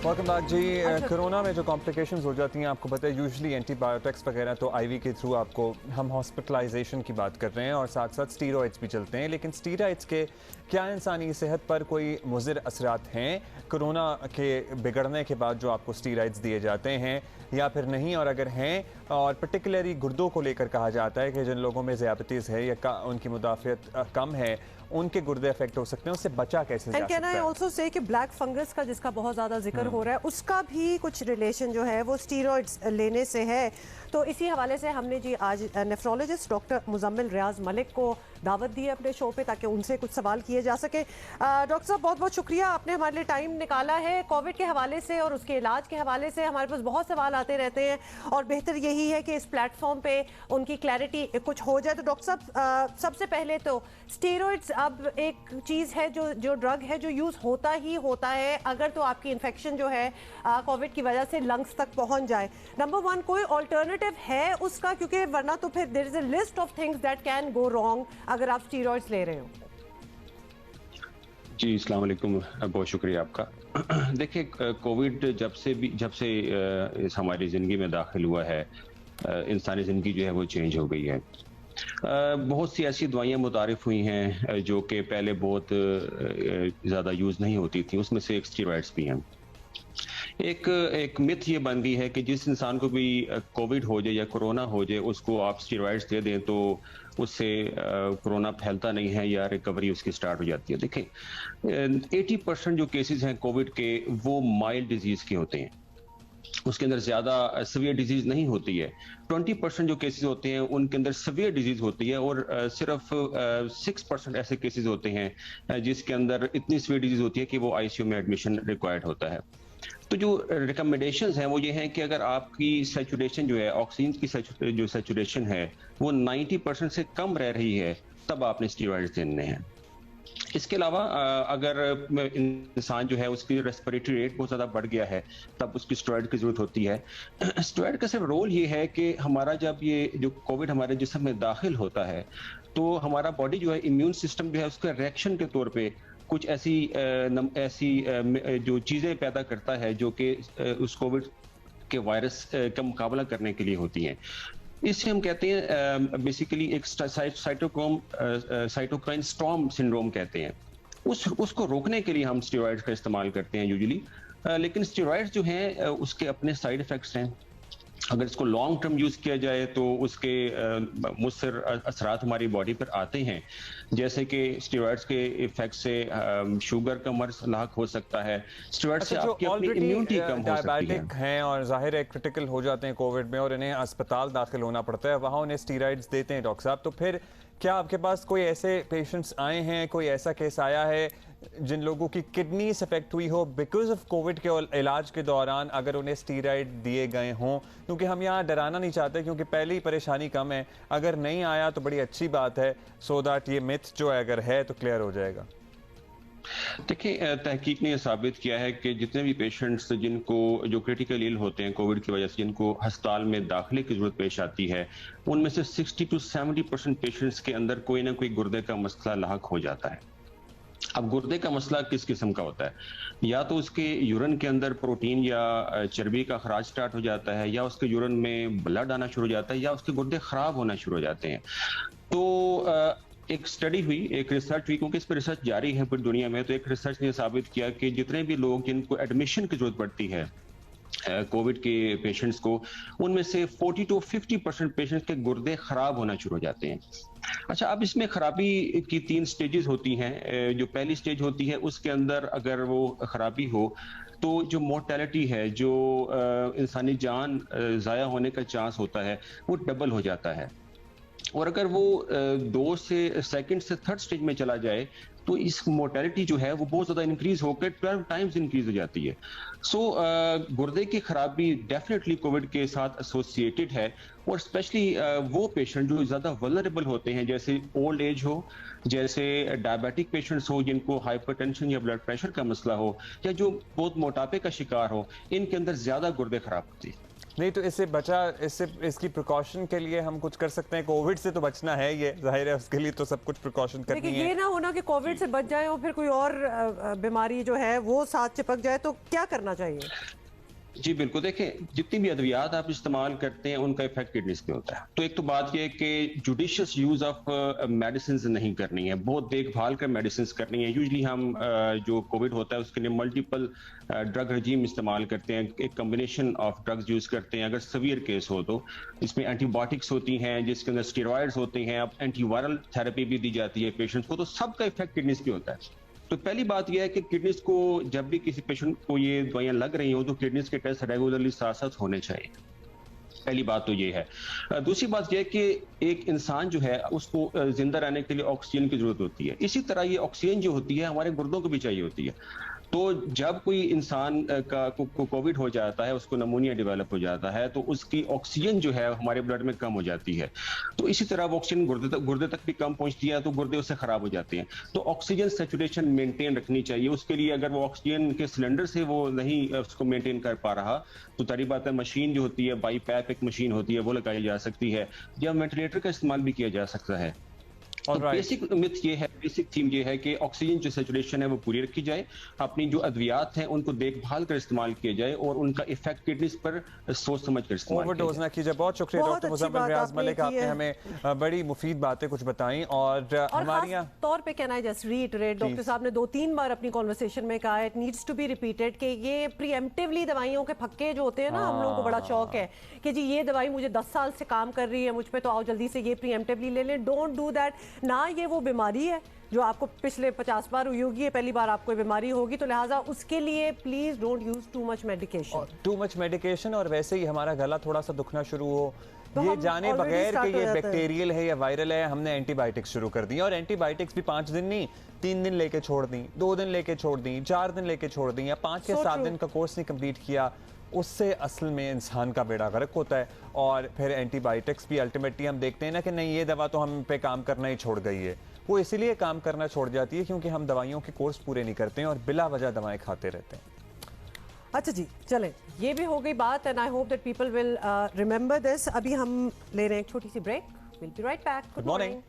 Welcome back जी। Corona में जो complications हो जाती हैं आपको पता है, यूजुअली एंटीबायोटिक्स वगैरह तो आईवी के थ्रू आपको, हम हॉस्पिटलाइजेशन की बात कर रहे हैं और साथ साथ स्टीरॉइड्स भी चलते हैं, लेकिन स्टीरॉइड्स के क्या इंसानी सेहत पर कोई मुज़िर असरात हैं कोरोना के बिगड़ने के बाद जो आपको स्टीरॉइड्स दिए जाते हैं या फिर नहीं, और अगर हैं और पर्टिकुलरली गुर्दों को लेकर कहा जाता है कि जिन लोगों में ज़ियाबतीस है या उनकी मुदाफ़ियत कम है उनके गुर्दे अफेक्ट हो सकते हैं, उससे बचा कैसे जा सकता है? ऑल्सो से कि ब्लैक फंगस का जिसका बहुत ज़्यादा जिक्र हो रहा है उसका भी कुछ रिलेशन जो है वो स्टीरॉइड्स लेने से है। तो इसी हवाले से हमने जी आज नेफ्रोलॉजिस्ट डॉक्टर मुजम्मिल रियाज मलिक को दावत दी है अपने शो पे ताकि उनसे कुछ सवाल किए जा सके। डॉक्टर साहब बहुत बहुत शुक्रिया, आपने हमारे लिए टाइम निकाला है। कोविड के हवाले से और उसके इलाज के हवाले से हमारे पास बहुत सवाल आते रहते हैं और बेहतर यही है कि इस प्लेटफॉर्म पे उनकी क्लैरिटी कुछ हो जाए। तो डॉक्टर साहब सबसे पहले तो स्टीरॉइड्स अब एक चीज़ है जो ड्रग है जो यूज़ होता ही होता है अगर तो आपकी इन्फेक्शन जो है कोविड की वजह से लंग्स तक पहुंच जाए। नंबर वन, कोई ऑल्टरनेटिव है उसका? क्योंकि वरना तो फिर there is a list of things that can go wrong अगर आप स्टीरॉइड्स ले रहे हो। जी अस्सलाम वालेकुम, बहुत शुक्रिया आपका। देखिए, कोविड जब से हमारी ज़िंदगी में दाखिल हुआ है, इंसानी ज़िंदगी जो है वो चेंज हो गई है। बहुत सी ऐसी दवाइयाँ मुतारिफ हुई हैं जो कि पहले बहुत ज़्यादा यूज़ नहीं होती थी, उसमें से एक स्टीरॉइड्स भी हैं। एक मिथ ये बन गई है कि जिस इंसान को भी कोविड हो जाए या कोरोना हो जाए उसको आप स्टीरॉइड्स दे दें तो उससे कोरोना फैलता नहीं है या रिकवरी उसकी स्टार्ट हो जाती है। देखें, 80% जो केसेस हैं कोविड के वो माइल्ड डिजीज़ के होते हैं, उसके अंदर ज़्यादा सीवियर डिजीज़ नहीं होती है। 20% जो केसेस होते हैं उनके अंदर सीवियर डिजीज़ होती है और सिर्फ 6% ऐसे केसेस होते हैं जिसके अंदर इतनी सीवियर डिजीज़ होती है कि वो आईसीयू में एडमिशन रिक्वायर्ड होता है। तो जो रिकमेंडेशंस हैं वो ये हैं कि अगर आपकी सैचुरेशन जो है, ऑक्सीजन की जो सैचुरेशन है वो 90% से कम रह रही है तब आपने स्टीरॉइड्स देने हैं। इसके अलावा अगर इंसान जो है उसकी रेस्पिरेटरी रेट बहुत ज़्यादा बढ़ गया है तब उसकी स्टेरॉइड की ज़रूरत होती है। स्टेरॉइड का सिर्फ रोल ये है कि हमारा जब ये जो कोविड हमारे जिस्म में दाखिल होता है तो हमारा बॉडी जो है, इम्यून सिस्टम जो है उसका रिएक्शन के तौर पे कुछ ऐसी जो चीज़ें पैदा करता है जो कि उस कोविड के वायरस का मुकाबला करने के लिए होती हैं। इसे हम कहते हैं बेसिकली एक साइटोकाइन स्टॉर्म सिंड्रोम कहते हैं। उसको रोकने के लिए हम स्टेरॉइड्स का इस्तेमाल करते हैं यूजुअली, लेकिन स्टेरॉइड्स जो हैं उसके अपने साइड इफ़ेक्ट्स हैं। अगर इसको लॉन्ग टर्म यूज़ किया जाए तो उसके मुस्तर असरात हमारी बॉडी पर आते हैं, जैसे कि स्टेरॉइड्स के इफेक्ट से शुगर का मर्ज लाक हो सकता है। स्टेरॉइड्स से आपकी अपनी इम्यूनिटी कम हो सकती है। हैं और जाहिर है क्रिटिकल हो जाते हैं कोविड में और इन्हें अस्पताल दाखिल होना पड़ता है, वहाँ उन्हें स्टीरॉइड्स देते हैं डॉक्टर साहब। तो फिर क्या आपके पास कोई ऐसे पेशेंट्स आए हैं, कोई ऐसा केस आया है जिन लोगों की किडनीज अफेक्ट हुई हो बिकॉज ऑफ कोविड के इलाज के दौरान, अगर उन्हें स्टीरॉइड दिए गए हों? क्योंकि हम यहाँ डराना नहीं चाहते, क्योंकि पहले ही परेशानी कम है, अगर नहीं आया तो बड़ी अच्छी बात है, सो दैट ये मिथ जो है अगर है तो क्लियर हो जाएगा। देखिए, तहकीक ने यह साबित किया है कि जितने भी पेशेंट्स जिनको जो क्रिटिकल इल होते हैं कोविड की वजह से, जिनको अस्पताल में दाखिले की जरूरत पेश आती है, उनमें से 60 to 70% पेशेंट्स के अंदर कोई ना कोई गुर्दे का मसला लाक हो जाता है। अब गुर्दे का मसला किस किस्म का होता है? या तो उसके यूरिन के अंदर प्रोटीन या चर्बी का खराज स्टार्ट हो जाता है, या उसके यूरिन में ब्लड आना शुरू हो जाता है, या उसके गुर्दे खराब होना शुरू हो जाते हैं। तो एक स्टडी हुई, एक रिसर्च हुई, क्योंकि इस पर रिसर्च जारी है पूरी दुनिया में, तो एक रिसर्च ने साबित किया कि जितने भी लोग जिनको एडमिशन की जरूरत पड़ती है कोविड के पेशेंट्स को, उनमें से 40 to 50% पेशेंट्स के गुर्दे खराब होना शुरू हो जाते हैं। अच्छा, अब इसमें खराबी की 3 स्टेजेस होती हैं। जो पहली स्टेज होती है उसके अंदर अगर वो खराबी हो तो जो मोर्टेलिटी है, जो इंसानी जान ज़ाया होने का चांस होता है वो डबल हो जाता है। और अगर वो 2 से सेकंड से थर्ड स्टेज में चला जाए तो इस मोर्टेलिटी जो है वो बहुत ज़्यादा इंक्रीज होकर 12 टाइम्स इंक्रीज हो जाती है। सो गुर्दे की खराबी डेफिनेटली कोविड के साथ एसोसिएटेड है, और स्पेशली वो पेशेंट जो ज़्यादा वल्नरेबल होते हैं, जैसे ओल्ड एज हो, जैसे डायबिटिक पेशेंट्स हो जिनको हाइपरटेंशन या ब्लड प्रेशर का मसला हो, या जो बहुत मोटापे का शिकार हो, इनके अंदर ज़्यादा गुर्दे खराब होती है। नहीं तो इसकी प्रिकॉशन के लिए हम कुछ कर सकते हैं? कोविड से तो बचना है, ये जाहिर है, उसके लिए तो सब कुछ प्रिकॉशन करनी है। ये ना होना कि कोविड कोविड से बच जाए और फिर कोई और बीमारी जो है वो साथ चिपक जाए तो क्या करना चाहिए? जी बिल्कुल, देखें जितनी भी अद्वियात आप इस्तेमाल करते हैं उनका इफेक्ट किडनीज पे होता है। तो एक तो बात यह है कि जुडिशियस यूज ऑफ मेडिसिन नहीं करनी है, बहुत देखभाल कर मेडिसिन करनी है। यूजली हम जो कोविड होता है उसके लिए मल्टीपल ड्रग रजीम इस्तेमाल करते हैं, एक कम्बिनेशन ऑफ ड्रग्स यूज करते हैं। अगर सीवियर केस हो तो इसमें एंटीबायोटिक्स होती हैं जिसके अंदर स्टेरॉइड्स होते हैं, अब एंटीवायरल थेरेपी भी दी जाती है पेशेंट्स को, तो सबका इफेक्ट किडनीज पे होता है। तो पहली बात यह है कि किडनीज को जब भी किसी पेशेंट को ये दवाइयां लग रही हो तो किडनीज के टेस्ट रेगुलरली साथ साथ होने चाहिए। पहली बात तो ये है। दूसरी बात यह है कि एक इंसान जो है उसको जिंदा रहने के लिए ऑक्सीजन की जरूरत होती है। इसी तरह ये ऑक्सीजन जो होती है हमारे गुर्दों को भी चाहिए होती है। तो जब कोई इंसान को कोविड हो जाता है, उसको नमूनिया डेवलप हो जाता है, तो उसकी ऑक्सीजन जो है हमारे ब्लड में कम हो जाती है। तो इसी तरह वो ऑक्सीजन गुर्दे तक भी कम पहुंचती है तो गुर्दे उससे खराब हो जाते हैं। तो ऑक्सीजन सैचुरेशन मेंटेन रखनी चाहिए। उसके लिए अगर वो ऑक्सीजन के सिलेंडर से वो नहीं उसको मेंटेन कर पा रहा तो सारी बात है, मशीन जो होती है बाईपैप एक मशीन होती है वो लगाई जा सकती है, या वेंटिलेटर का इस्तेमाल भी किया जा सकता है। तो बेसिक मिथ ये है, बेसिक थीम ये है कि ऑक्सीजन जो सैचुरेशन है वो पूरी रखी जाए, अपनी जो अद्वियात हैं उनको देखभाल कर इस्तेमाल किया जाए और उनका इफेक्ट किडनीज पर सोच समझ कर इस्तेमाल किया ओवरडोज ना कीजिए। बहुत शुक्रिया डॉक्टर मुज़म्मिल रियाज मलिक, आपने हमें बड़ी मुफीद बातें कुछ बताई। और हमारी तौर पे can I just reiterate, doctor साहब ने 2-3 बार अपनी कॉन्वर्सेशन में कहा it needs to be repeated कि ये प्रीएम्प्टिवली दवाइयों के फक्के जो होते हैं ना, हम लोगों को बड़ा शौक है कि जी ये दवाई मुझे 10 साल से काम कर रही है मुझ पे, तो आओ जल्दी से ये प्रीएम्प्टिवली ले लें। Don't do that. ना ये वो बीमारी है जो आपको पिछले 50 बार हुई होगी, पहली बार आपको बीमारी होगी, तो लिहाजा उसके लिए please don't use too much medication. और वैसे ही हमारा गला थोड़ा सा दुखना शुरू हो, तो ये जाने बगैर कि ये बैक्टीरियल है या वायरल है, हमने एंटीबायोटिक्स शुरू कर दी। और एंटीबायोटिक्स भी 5 दिन नहीं, 3 दिन लेके छोड़ दी, 2 दिन लेके छोड़ दी, 4 दिन लेके छोड़ दी, या 5 या 7 दिन का कोर्स नहीं कंप्लीट किया, उससे असल में इंसान का बेड़ा गर्क होता है। और फिर एंटीबायोटिक्स भी अल्टीमेटली हम देखते हैं ना कि नहीं ये दवा तो हम पे काम करना ही छोड़ गई है, वो इसीलिए काम करना छोड़ जाती है क्योंकि हम दवाइयों के कोर्स पूरे नहीं करते हैं और बिला वजह दवाएं खाते रहते हैं। अच्छा जी, चलें, ये भी हो गई बात and I hope that people will remember this. अभी हम ले रहे हैं एक छोटी सी break. Will be right back. Good morning.